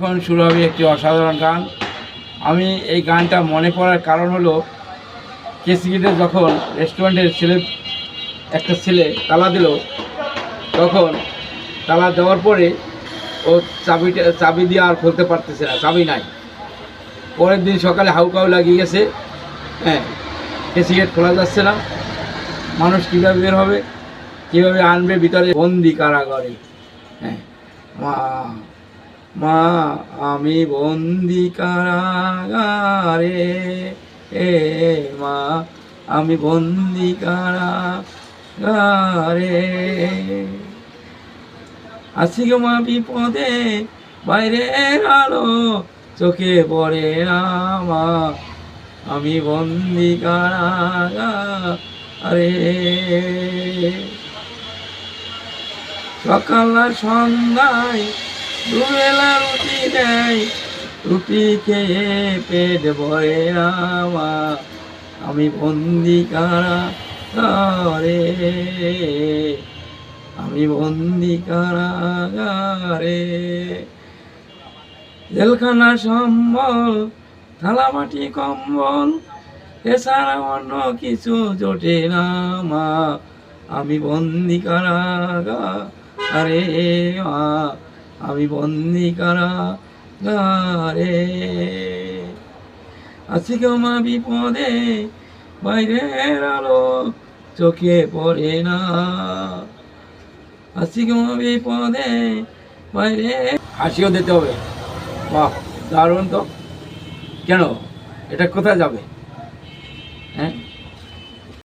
এখন শুরু হবে একটি অসাধারণ গান। আমি এই গানটা মনে পড়ার কারণ হলো কেসিগেটে যখন রেস্টুরেন্টের একটা ছেলে তালা দিল, তখন তালা দেওয়ার পরে ও চাবি দিয়ে আর খুলতে পারতেছে না, চাবি নাই। পরের দিন সকালে হাউকাউ লাগিয়ে গেছে, হ্যাঁ, কেসিগেট খোলা যাচ্ছে না, মানুষ কীভাবে বের হবে, কীভাবে আনবে ভিতরে, বন্দি কারাগারে। হ্যাঁ, মা মা আমি বন্দি কারাগারে, এ মা আমি বন্দি কারাগারে, আছি গো মা বিপদে, বাইরের আলো চোখে পড়ে না মা, আমি বন্দি কারাগারে। সকাল আর সন্ধ্যায় দুবেলা রুটি দেয়, রুটি খেয়ে পেট ভরে না মা, আমি বন্দি কারাগারে, আমি বন্দি কারাগারে। জেলখানা সম্বল, থালা মাটি কম্বল, এছাড়া অন্য কিছু জোটে না মা, আমি বন্দি কারাগারে মা, আমি বন্দি কারাগারে। আছি গো মা বিপদে, বাইরের আলো চোখে পড়ে না, আছি গো মা বিপদে বাইরে। হাসিও দিতে হবে। বাহ, দারুণ তো। কেন, এটা কোথায় যাবে? হ্যাঁ।